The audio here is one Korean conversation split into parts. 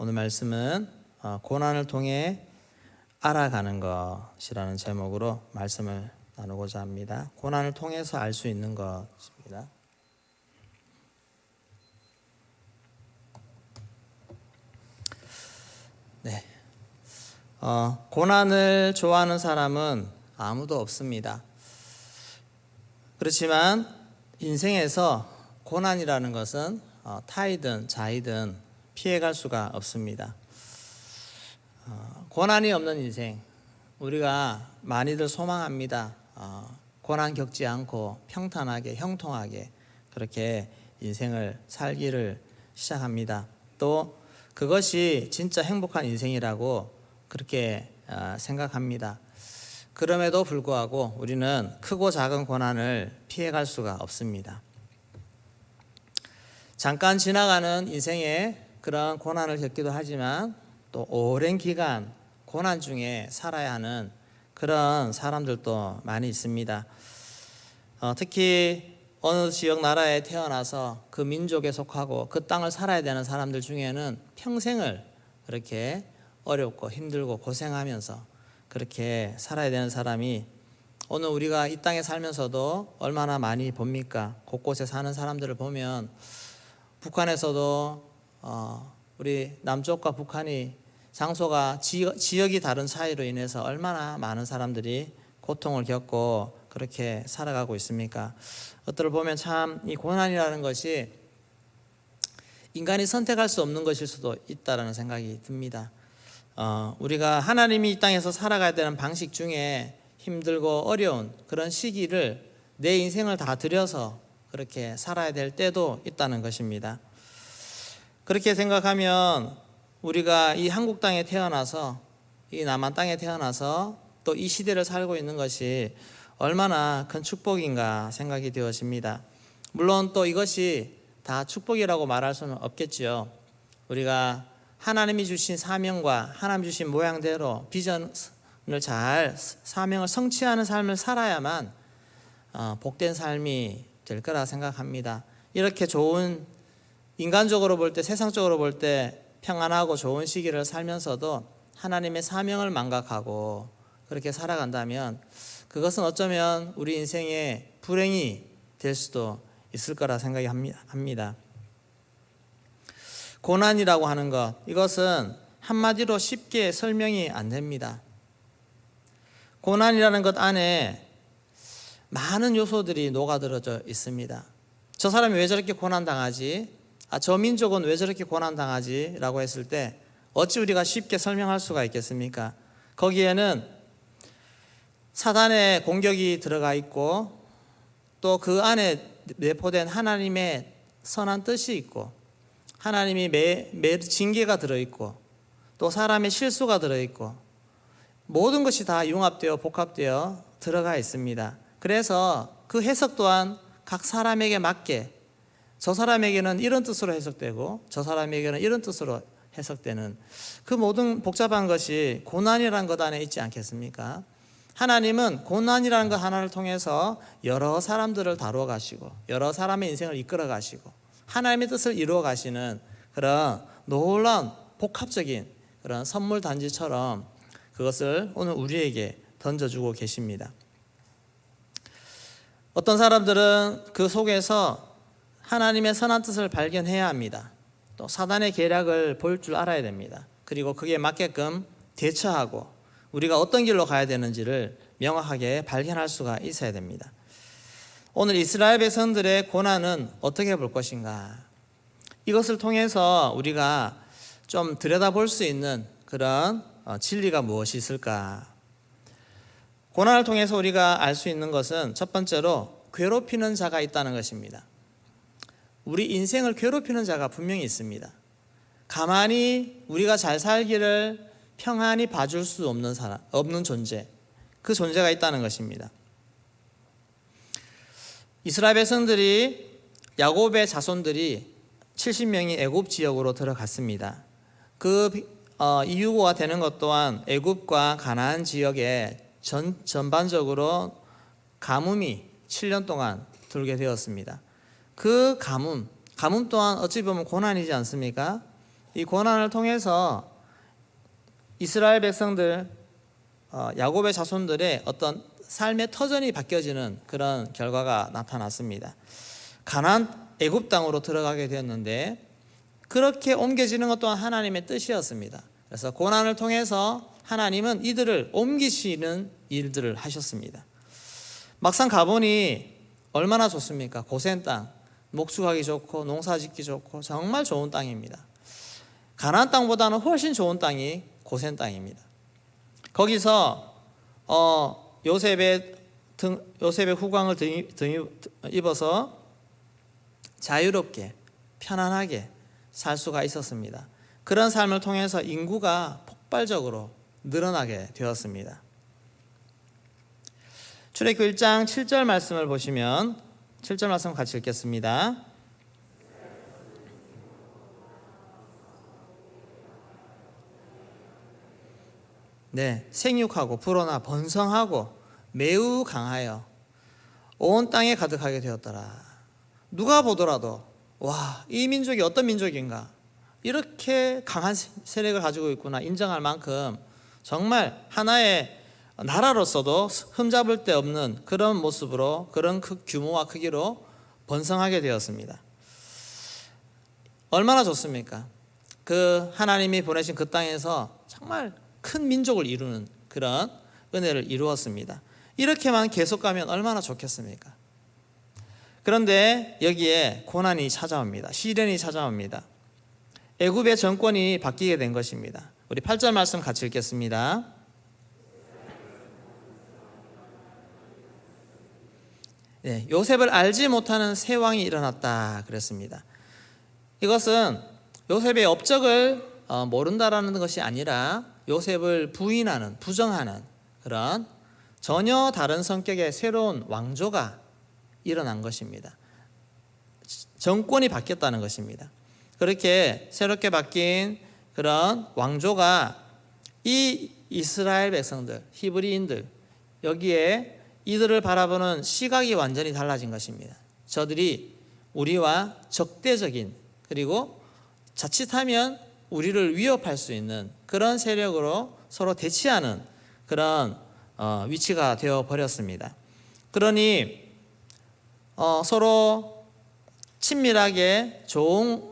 오늘 말씀은 고난을 통해 알아가는 것이라는 제목으로 말씀을 나누고자 합니다. 고난을 통해서 알 수 있는 것입니다. 네. 고난을 좋아하는 사람은 아무도 없습니다. 그렇지만 인생에서 고난이라는 것은 타이든 자이든 피해갈 수가 없습니다. 고난이 없는 인생, 우리가 많이들 소망합니다. 고난 겪지 않고 평탄하게 형통하게 그렇게 인생을 살기를 시작합니다. 또 그것이 진짜 행복한 인생이라고 그렇게 생각합니다. 그럼에도 불구하고 우리는 크고 작은 고난을 피해갈 수가 없습니다. 잠깐 지나가는 인생에 그런 고난을 겪기도 하지만 또 오랜 기간 고난 중에 살아야 하는 그런 사람들도 많이 있습니다. 특히 어느 지역 나라에 태어나서 그 민족에 속하고 그 땅을 살아야 되는 사람들 중에는 평생을 그렇게 어렵고 힘들고 고생하면서 그렇게 살아야 되는 사람이 오늘 우리가 이 땅에 살면서도 얼마나 많이 봅니까? 곳곳에 사는 사람들을 보면 북한에서도 우리 남쪽과 북한이 장소가 지역이 다른 차이로 인해서 얼마나 많은 사람들이 고통을 겪고 그렇게 살아가고 있습니까? 그것들을 보면 참 이 고난이라는 것이 인간이 선택할 수 없는 것일 수도 있다는 생각이 듭니다. 우리가 하나님이 이 땅에서 살아가야 되는 방식 중에 힘들고 어려운 그런 시기를 내 인생을 다 들여서 그렇게 살아야 될 때도 있다는 것입니다. 그렇게 생각하면 우리가 이 한국 땅에 태어나서 이 남한 땅에 태어나서 또 이 시대를 살고 있는 것이 얼마나 큰 축복인가 생각이 되어집니다. 물론 또 이것이 다 축복이라고 말할 수는 없겠지요. 우리가 하나님이 주신 사명과 하나님이 주신 모양대로 비전을 잘 사명을 성취하는 삶을 살아야만 복된 삶이 될 거라 생각합니다. 이렇게 좋은 인간적으로 볼 때 세상적으로 볼 때 평안하고 좋은 시기를 살면서도 하나님의 사명을 망각하고 그렇게 살아간다면 그것은 어쩌면 우리 인생의 불행이 될 수도 있을 거라 생각이 합니다. 고난이라고 하는 것, 이것은 한마디로 쉽게 설명이 안 됩니다. 고난이라는 것 안에 많은 요소들이 녹아들어져 있습니다. 저 사람이 왜 저렇게 고난당하지? 저 민족은 왜 저렇게 고난당하지? 라고 했을 때 어찌 우리가 쉽게 설명할 수가 있겠습니까? 거기에는 사단의 공격이 들어가 있고 또 그 안에 내포된 하나님의 선한 뜻이 있고 하나님이 매 징계가 들어있고 또 사람의 실수가 들어있고 모든 것이 다 융합되어 복합되어 들어가 있습니다. 그래서 그 해석 또한 각 사람에게 맞게 저 사람에게는 이런 뜻으로 해석되고 저 사람에게는 이런 뜻으로 해석되는 그 모든 복잡한 것이 고난이라는 것 안에 있지 않겠습니까? 하나님은 고난이라는 것 하나를 통해서 여러 사람들을 다루어 가시고 여러 사람의 인생을 이끌어 가시고 하나님의 뜻을 이루어 가시는 그런 놀라운 복합적인 그런 선물 단지처럼 그것을 오늘 우리에게 던져주고 계십니다. 어떤 사람들은 그 속에서 하나님의 선한 뜻을 발견해야 합니다. 또 사단의 계략을 볼 줄 알아야 됩니다. 그리고 그게 맞게끔 대처하고 우리가 어떤 길로 가야 되는지를 명확하게 발견할 수가 있어야 됩니다. 오늘 이스라엘 백성들의 고난은 어떻게 볼 것인가? 이것을 통해서 우리가 좀 들여다볼 수 있는 그런 진리가 무엇이 있을까? 고난을 통해서 우리가 알 수 있는 것은 첫 번째로 괴롭히는 자가 있다는 것입니다. 우리 인생을 괴롭히는 자가 분명히 있습니다. 가만히 우리가 잘 살기를 평안히 봐줄 수 없는 사람, 없는 존재, 그 존재가 있다는 것입니다. 이스라엘 백성들이 야곱의 자손들이 70명이 애굽 지역으로 들어갔습니다. 그 이유가 되는 것 또한 애굽과 가나안 지역에 전반적으로 가뭄이 7년 동안 들게 되었습니다. 그 가뭄 또한 어찌 보면 고난이지 않습니까? 이 고난을 통해서 이스라엘 백성들, 야곱의 자손들의 어떤 삶의 터전이 바뀌어지는 그런 결과가 나타났습니다. 가나안 애굽 땅으로 들어가게 되었는데 그렇게 옮겨지는 것 또한 하나님의 뜻이었습니다. 그래서 고난을 통해서 하나님은 이들을 옮기시는 일들을 하셨습니다. 막상 가보니 얼마나 좋습니까? 고센 땅, 목축하기 좋고 농사짓기 좋고 정말 좋은 땅입니다. 가나안 땅보다는 훨씬 좋은 땅이 고센 땅입니다. 거기서 요셉의 후광을 입어서 자유롭게 편안하게 살 수가 있었습니다. 그런 삶을 통해서 인구가 폭발적으로 늘어나게 되었습니다. 출애굽기 1장 7절 말씀을 보시면 7절 말씀 같이 읽겠습니다. 네, 생육하고 불어나 번성하고 매우 강하여 온 땅에 가득하게 되었더라. 누가 보더라도 와, 이 민족이 어떤 민족인가, 이렇게 강한 세력을 가지고 있구나 인정할 만큼 정말 하나의 나라로서도 흠잡을 데 없는 그런 모습으로, 그런 규모와 크기로 번성하게 되었습니다. 얼마나 좋습니까? 그 하나님이 보내신 그 땅에서 정말 큰 민족을 이루는 그런 은혜를 이루었습니다. 이렇게만 계속 가면 얼마나 좋겠습니까? 그런데 여기에 고난이 찾아옵니다. 시련이 찾아옵니다. 애굽의 정권이 바뀌게 된 것입니다. 우리 8절 말씀 같이 읽겠습니다. 네, 요셉을 알지 못하는 새 왕이 일어났다 그랬습니다. 이것은 요셉의 업적을 모른다라는 것이 아니라 요셉을 부인하는, 부정하는 그런 전혀 다른 성격의 새로운 왕조가 일어난 것입니다. 정권이 바뀌었다는 것입니다. 그렇게 새롭게 바뀐 그런 왕조가 이 이스라엘 백성들, 히브리인들, 여기에 이들을 바라보는 시각이 완전히 달라진 것입니다. 저들이 우리와 적대적인, 그리고 자칫하면 우리를 위협할 수 있는 그런 세력으로 서로 대치하는 그런 위치가 되어 버렸습니다. 그러니 서로 친밀하게 좋은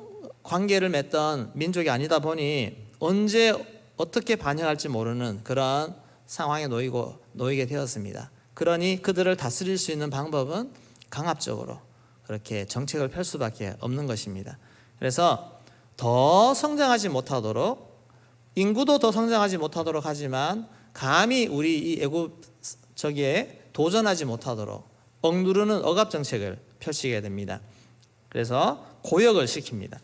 관계를 맺던 민족이 아니다 보니 언제 어떻게 반응할지 모르는 그런 상황에 놓이게 되었습니다. 그러니 그들을 다스릴 수 있는 방법은 강압적으로 그렇게 정책을 펼 수밖에 없는 것입니다. 그래서 더 성장하지 못하도록, 인구도 더 성장하지 못하도록 하지만 감히 우리 이 애굽 저기에 도전하지 못하도록 억누르는 억압 정책을 펼치게 됩니다. 그래서 고역을 시킵니다.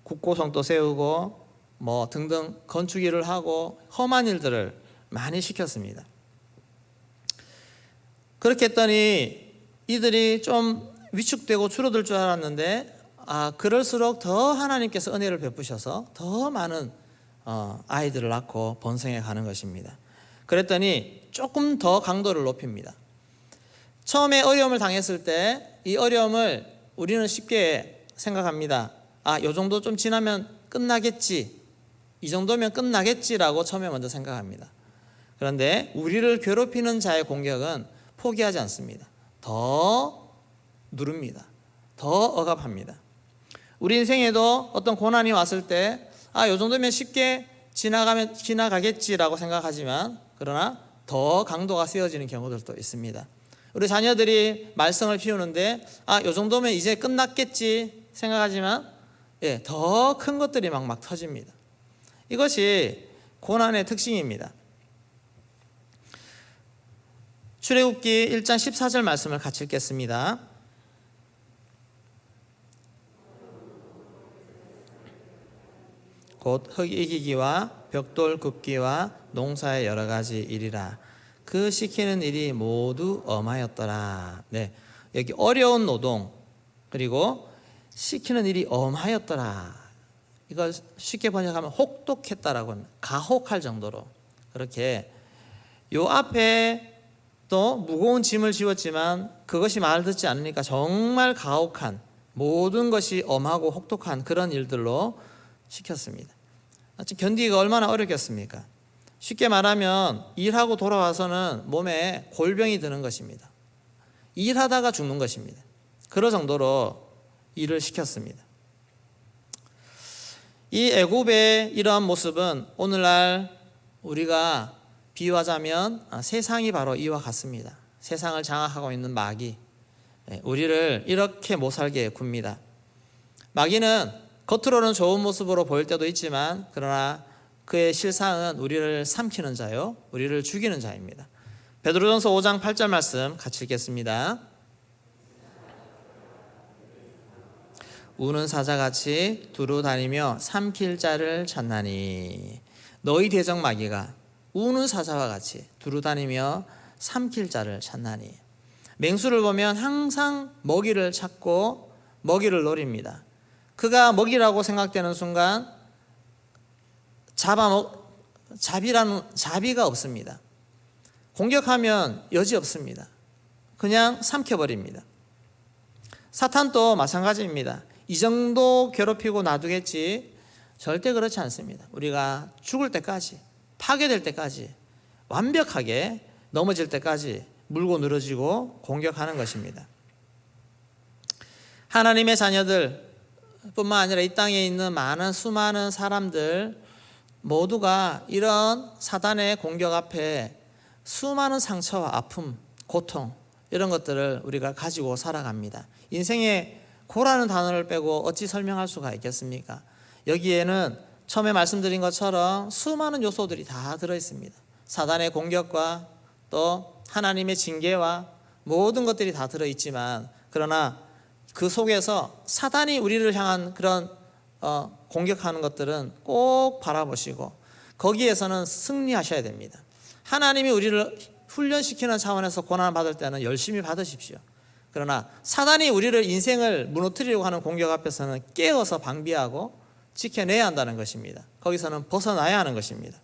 국고성도 세우고 등등 건축 일을 하고 험한 일들을 많이 시켰습니다. 그렇게 했더니 이들이 좀 위축되고 줄어들 줄 알았는데 그럴수록 더 하나님께서 은혜를 베푸셔서 더 많은 아이들을 낳고 번성해 가는 것입니다. 그랬더니 조금 더 강도를 높입니다. 처음에 어려움을 당했을 때 이 어려움을 우리는 쉽게 생각합니다. 요 정도 좀 지나면 끝나겠지, 이 정도면 끝나겠지라고 처음에 먼저 생각합니다. 그런데 우리를 괴롭히는 자의 공격은 포기하지 않습니다. 더 누릅니다. 더 억압합니다. 우리 인생에도 어떤 고난이 왔을 때 요 정도면 쉽게 지나가겠지라고 생각하지만, 그러나 더 강도가 세워지는 경우들도 있습니다. 우리 자녀들이 말썽을 피우는데 요 정도면 이제 끝났겠지 생각하지만 더 큰 것들이 막 터집니다. 이것이 고난의 특징입니다. 출애굽기 1장 14절 말씀을 같이 읽겠습니다. 곧 흙 이기기와 벽돌 굽기와 농사의 여러 가지 일이라. 그 시키는 일이 모두 엄하였더라. 네, 여기 어려운 노동, 그리고 시키는 일이 엄하였더라. 이걸 쉽게 번역하면 혹독했다라고 합니다. 가혹할 정도로. 그렇게 요 앞에 또 무거운 짐을 지웠지만 그것이 말 듣지 않으니까 정말 가혹한, 모든 것이 엄하고 혹독한 그런 일들로 시켰습니다. 견디기가 얼마나 어렵겠습니까? 쉽게 말하면 일하고 돌아와서는 몸에 골병이 드는 것입니다. 일하다가 죽는 것입니다. 그럴 정도로 일을 시켰습니다. 이 애굽의 이러한 모습은 오늘날 우리가 비유하자면 세상이 바로 이와 같습니다. 세상을 장악하고 있는 마귀, 우리를 이렇게 못 살게 굽니다. 마귀는 겉으로는 좋은 모습으로 보일 때도 있지만 그러나 그의 실상은 우리를 삼키는 자요, 우리를 죽이는 자입니다. 베드로전서 5장 8절 말씀 같이 읽겠습니다. 우는 사자같이 두루 다니며 삼킬 자를 찾나니 너희 대적 마귀가 우는 사자와 같이 두루 다니며 삼킬 자를 찾나니. 맹수를 보면 항상 먹이를 찾고 먹이를 노립니다. 그가 먹이라고 생각되는 순간 자비가 없습니다. 공격하면 여지 없습니다. 그냥 삼켜버립니다. 사탄도 마찬가지입니다. 이 정도 괴롭히고 놔두겠지, 절대 그렇지 않습니다. 우리가 죽을 때까지, 파괴될 때까지, 완벽하게 넘어질 때까지 물고 늘어지고 공격하는 것입니다. 하나님의 자녀들 뿐만 아니라 이 땅에 있는 수많은 사람들 모두가 이런 사단의 공격 앞에 수많은 상처와 아픔, 고통 이런 것들을 우리가 가지고 살아갑니다. 인생에 고라는 단어를 빼고 어찌 설명할 수가 있겠습니까? 여기에는 처음에 말씀드린 것처럼 수많은 요소들이 다 들어있습니다. 사단의 공격과 또 하나님의 징계와 모든 것들이 다 들어있지만, 그러나 그 속에서 사단이 우리를 향한 그런 공격하는 것들은 꼭 바라보시고 거기에서는 승리하셔야 됩니다. 하나님이 우리를 훈련시키는 차원에서 고난을 받을 때는 열심히 받으십시오. 그러나 사단이 우리를 인생을 무너뜨리려고 하는 공격 앞에서는 깨어서 방비하고 지켜내야 한다는 것입니다. 거기서는 벗어나야 하는 것입니다.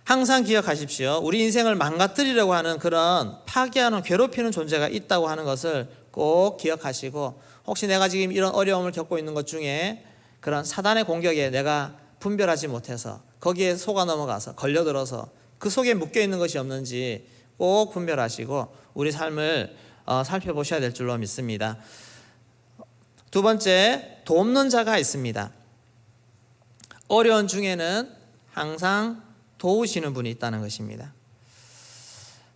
항상 기억하십시오. 우리 인생을 망가뜨리려고 하는 그런 파괴하는, 괴롭히는 존재가 있다고 하는 것을 꼭 기억하시고, 혹시 내가 지금 이런 어려움을 겪고 있는 것 중에 그런 사단의 공격에 내가 분별하지 못해서 거기에 속아 넘어가서 걸려들어서 그 속에 묶여있는 것이 없는지 꼭 분별하시고 우리 삶을 살펴보셔야 될 줄로 믿습니다. 두 번째, 돕는 자가 있습니다. 어려운 중에는 항상 도우시는 분이 있다는 것입니다.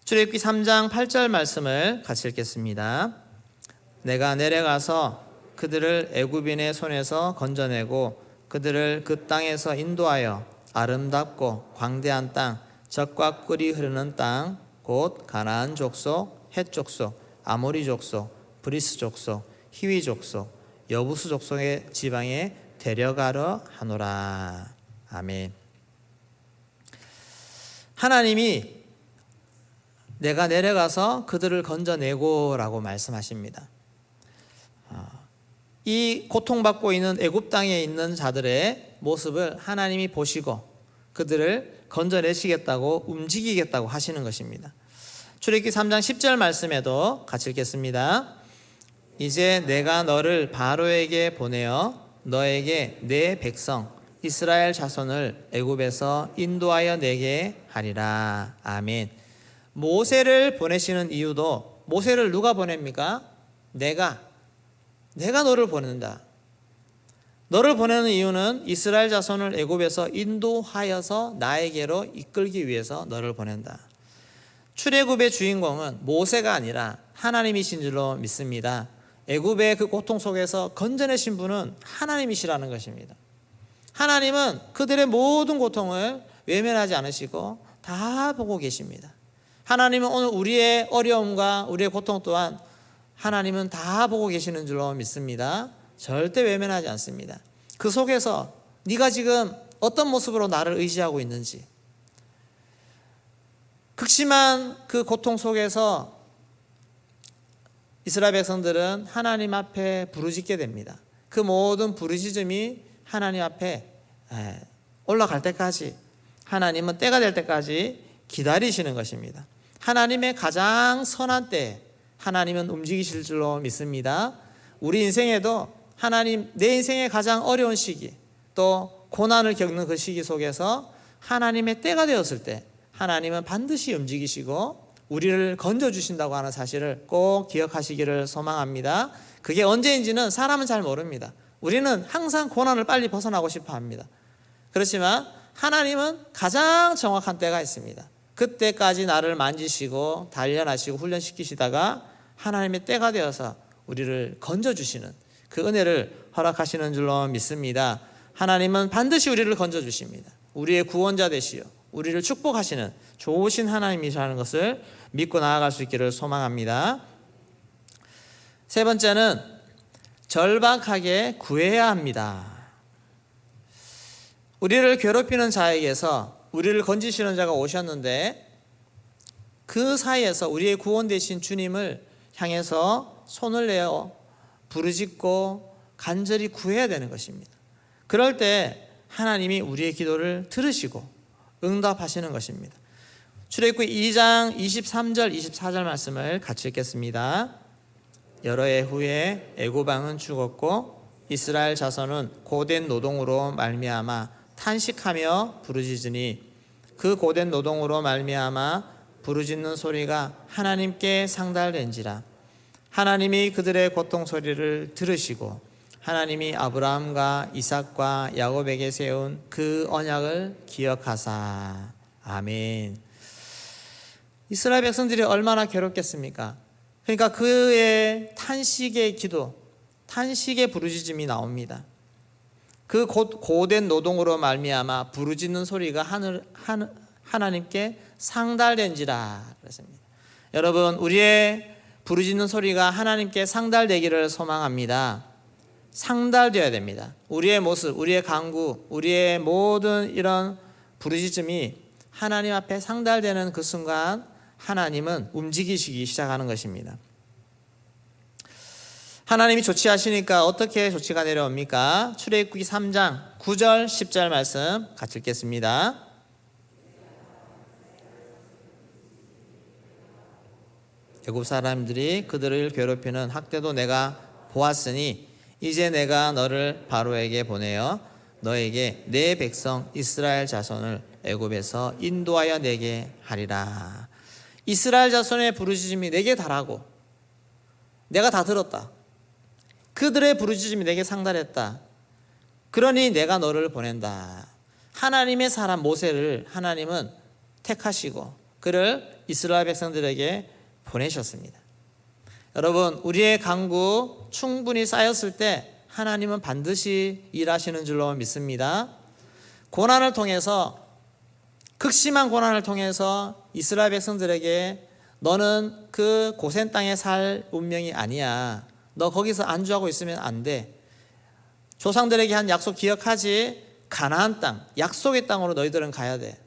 출애굽기 3장 8절 말씀을 같이 읽겠습니다. 내가 내려가서 그들을 애굽인의 손에서 건져내고 그들을 그 땅에서 인도하여 아름답고 광대한 땅, 젖과 꿀이 흐르는 땅, 곧 가나안 족속, 헷 족속, 아모리 족속, 브리스 족속, 히위 족속, 여부수 족속의 지방에 데려가려 하노라. 아멘. 하나님이 내가 내려가서 그들을 건져내고 라고 말씀하십니다. 이 고통받고 있는 애굽 땅에 있는 자들의 모습을 하나님이 보시고 그들을 건져내시겠다고, 움직이겠다고 하시는 것입니다. 출애굽기 3장 10절 말씀에도 같이 읽겠습니다. 이제 내가 너를 바로에게 보내어 너에게 내 백성 이스라엘 자손을 애굽에서 인도하여 내게 하리라. 아멘. 모세를 보내시는 이유도, 모세를 누가 보냅니까? 내가 너를 보낸다. 너를 보내는 이유는 이스라엘 자손을 애굽에서 인도하여서 나에게로 이끌기 위해서 너를 보낸다. 출애굽의 주인공은 모세가 아니라 하나님이신 줄로 믿습니다. 애굽의 그 고통 속에서 건져내신 분은 하나님이시라는 것입니다. 하나님은 그들의 모든 고통을 외면하지 않으시고 다 보고 계십니다. 하나님은 오늘 우리의 어려움과 우리의 고통 또한 하나님은 다 보고 계시는 줄로 믿습니다. 절대 외면하지 않습니다. 그 속에서 네가 지금 어떤 모습으로 나를 의지하고 있는지, 극심한 그 고통 속에서 이스라엘 백성들은 하나님 앞에 부르짖게 됩니다. 그 모든 부르짖음이 하나님 앞에 올라갈 때까지, 하나님은 때가 될 때까지 기다리시는 것입니다. 하나님의 가장 선한 때에 하나님은 움직이실 줄로 믿습니다. 우리 인생에도 하나님, 내 인생의 가장 어려운 시기, 또 고난을 겪는 그 시기 속에서 하나님의 때가 되었을 때 하나님은 반드시 움직이시고 우리를 건져주신다고 하는 사실을 꼭 기억하시기를 소망합니다. 그게 언제인지는 사람은 잘 모릅니다. 우리는 항상 고난을 빨리 벗어나고 싶어 합니다. 그렇지만 하나님은 가장 정확한 때가 있습니다. 그때까지 나를 만지시고 단련하시고 훈련시키시다가 하나님의 때가 되어서 우리를 건져주시는 그 은혜를 허락하시는 줄로 믿습니다. 하나님은 반드시 우리를 건져주십니다. 우리의 구원자 되시어 우리를 축복하시는 좋으신 하나님이시라는 것을 믿고 나아갈 수 있기를 소망합니다. 세 번째는 절박하게 구해야 합니다. 우리를 괴롭히는 자에게서 우리를 건지시는 자가 오셨는데 그 사이에서 우리의 구원 되신 주님을 향해서 손을 내어 부르짖고 간절히 구해야 되는 것입니다. 그럴 때 하나님이 우리의 기도를 들으시고 응답하시는 것입니다. 출애굽기 2장 23절 24절 말씀을 같이 읽겠습니다. 여러 해 후에 애굽 왕은 죽었고 이스라엘 자손은 고된 노동으로 말미암아 탄식하며 부르짖으니 그 고된 노동으로 말미암아 부르짖는 소리가 하나님께 상달된지라. 하나님이 그들의 고통 소리를 들으시고 하나님이 아브라함과 이삭과 야곱에게 세운 그 언약을 기억하사. 아멘. 이스라엘 백성들이 얼마나 괴롭겠습니까? 그러니까 그의 탄식의 기도, 탄식의 부르짖음이 나옵니다. 그 고된 노동으로 말미암아 부르짖는 소리가 하나님께 상달된지라 그랬습니다. 여러분, 우리의 부르짖는 소리가 하나님께 상달되기를 소망합니다. 상달되어야 됩니다. 우리의 모습, 우리의 간구, 우리의 모든 이런 부르짖음이 하나님 앞에 상달되는 그 순간 하나님은 움직이시기 시작하는 것입니다. 하나님이 조치하시니까 어떻게 조치가 내려옵니까? 출애굽기 3장 9절 10절 말씀 같이 읽겠습니다. 애굽 사람들이 그들을 괴롭히는 학대도 내가 보았으니 이제 내가 너를 바로에게 보내어 너에게 내 백성 이스라엘 자손을 애굽에서 인도하여 내게 하리라. 이스라엘 자손의 부르짖음이 내게 달하고 내가 다 들었다. 그들의 부르짖음이 내게 상달했다. 그러니 내가 너를 보낸다. 하나님의 사람 모세를 하나님은 택하시고 그를 이스라엘 백성들에게 보내셨습니다. 여러분, 우리의 간구 충분히 쌓였을 때 하나님은 반드시 일하시는 줄로 믿습니다. 고난을 통해서, 극심한 고난을 통해서 이스라엘 백성들에게 너는 그 고센 땅에 살 운명이 아니야. 너 거기서 안주하고 있으면 안 돼. 조상들에게 한 약속 기억하지? 가나안 땅, 약속의 땅으로 너희들은 가야 돼.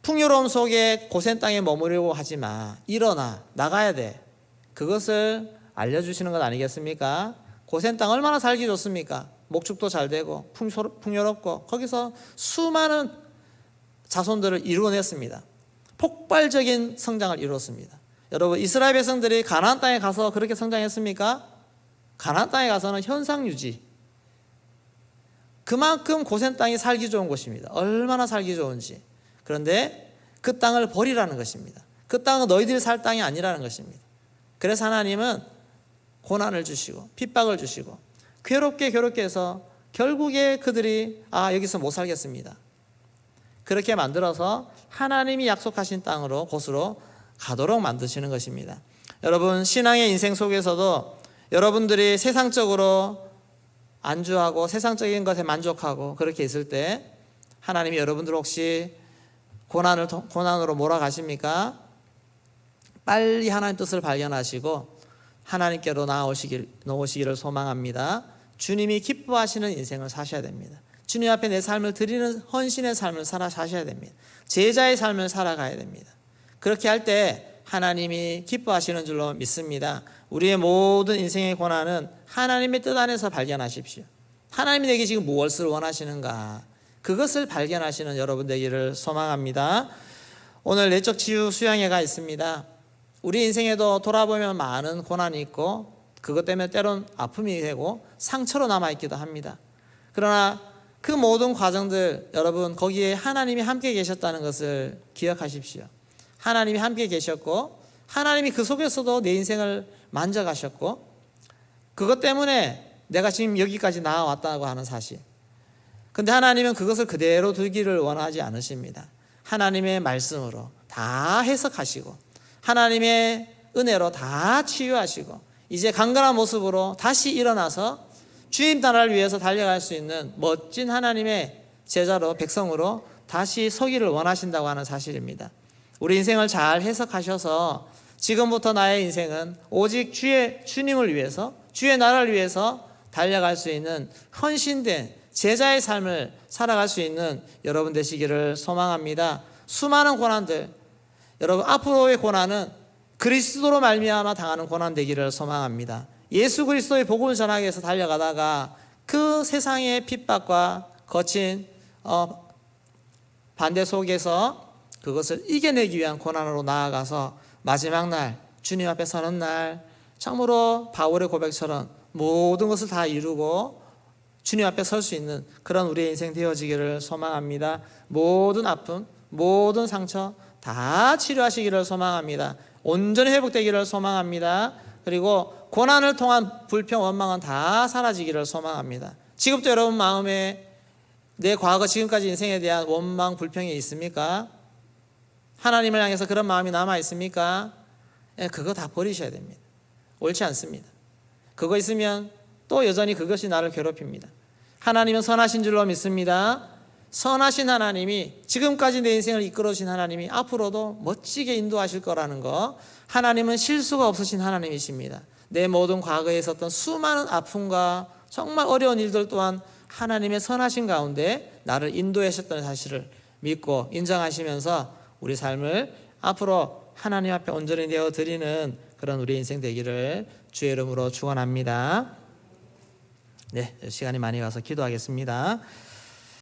풍요로움 속에 고센 땅에 머무르려고 하지 마. 일어나, 나가야 돼. 그것을 알려주시는 것 아니겠습니까? 고센 땅 얼마나 살기 좋습니까? 목축도 잘 되고 풍요롭고 거기서 수많은 자손들을 이루어냈습니다. 폭발적인 성장을 이루었습니다. 여러분, 이스라엘 백성들이 가나안 땅에 가서 그렇게 성장했습니까? 가나안 땅에 가서는 현상 유지. 그만큼 고센 땅이 살기 좋은 곳입니다. 얼마나 살기 좋은지. 그런데 그 땅을 버리라는 것입니다. 그 땅은 너희들이 살 땅이 아니라는 것입니다. 그래서 하나님은 고난을 주시고 핍박을 주시고 괴롭게 해서 결국에 그들이 여기서 못 살겠습니다. 그렇게 만들어서 하나님이 약속하신 땅으로, 곳으로 가도록 만드시는 것입니다. 여러분, 신앙의 인생 속에서도 여러분들이 세상적으로 안주하고 세상적인 것에 만족하고 그렇게 있을 때 하나님이 여러분들 혹시 고난으로 몰아가십니까? 빨리 하나님 뜻을 발견하시고 하나님께로 나오시기를 소망합니다. 주님이 기뻐하시는 인생을 사셔야 됩니다. 주님 앞에 내 삶을 드리는 헌신의 삶을 사셔야 됩니다. 제자의 삶을 살아가야 됩니다. 그렇게 할 때 하나님이 기뻐하시는 줄로 믿습니다. 우리의 모든 인생의 고난은 하나님의 뜻 안에서 발견하십시오. 하나님이 내게 지금 무엇을 원하시는가, 그것을 발견하시는 여러분 되기를 소망합니다. 오늘 내적 치유 수양회가 있습니다. 우리 인생에도 돌아보면 많은 고난이 있고 그것 때문에 때론 아픔이 되고 상처로 남아있기도 합니다. 그러나 그 모든 과정들, 여러분 거기에 하나님이 함께 계셨다는 것을 기억하십시오. 하나님이 함께 계셨고 하나님이 그 속에서도 내 인생을 만져가셨고 그것 때문에 내가 지금 여기까지 나아왔다고 하는 사실. 근데 하나님은 그것을 그대로 두기를 원하지 않으십니다. 하나님의 말씀으로 다 해석하시고 하나님의 은혜로 다 치유하시고 이제 강건한 모습으로 다시 일어나서 주님 나라를 위해서 달려갈 수 있는 멋진 하나님의 제자로 백성으로 다시 서기를 원하신다고 하는 사실입니다. 우리 인생을 잘 해석하셔서 지금부터 나의 인생은 오직 주님을 위해서 주의 나라를 위해서 달려갈 수 있는 헌신된 제자의 삶을 살아갈 수 있는 여러분 되시기를 소망합니다. 수많은 고난들, 여러분 앞으로의 고난은 그리스도로 말미암아 당하는 고난 되기를 소망합니다. 예수 그리스도의 복음을 전하기 위해서 달려가다가 그 세상의 핍박과 거친 반대 속에서 그것을 이겨내기 위한 고난으로 나아가서 마지막 날 주님 앞에 서는 날 참으로 바울의 고백처럼 모든 것을 다 이루고 주님 앞에 설 수 있는 그런 우리의 인생 되어지기를 소망합니다. 모든 아픔, 모든 상처 다 치료하시기를 소망합니다. 온전히 회복되기를 소망합니다. 그리고 고난을 통한 불평, 원망은 다 사라지기를 소망합니다. 지금도 여러분 마음에 내 과거, 지금까지 인생에 대한 원망, 불평이 있습니까? 하나님을 향해서 그런 마음이 남아 있습니까? 그거 다 버리셔야 됩니다. 옳지 않습니다. 그거 있으면 또 여전히 그것이 나를 괴롭힙니다. 하나님은 선하신 줄로 믿습니다. 선하신 하나님이 지금까지 내 인생을 이끌어주신 하나님이 앞으로도 멋지게 인도하실 거라는 거, 하나님은 실수가 없으신 하나님이십니다. 내 모든 과거에 있었던 수많은 아픔과 정말 어려운 일들 또한 하나님의 선하신 가운데 나를 인도하셨다는 사실을 믿고 인정하시면서 우리 삶을 앞으로 하나님 앞에 온전히 내어드리는 그런 우리 인생 되기를 주의 이름으로 축원합니다. 네, 시간이 많이 가서 기도하겠습니다.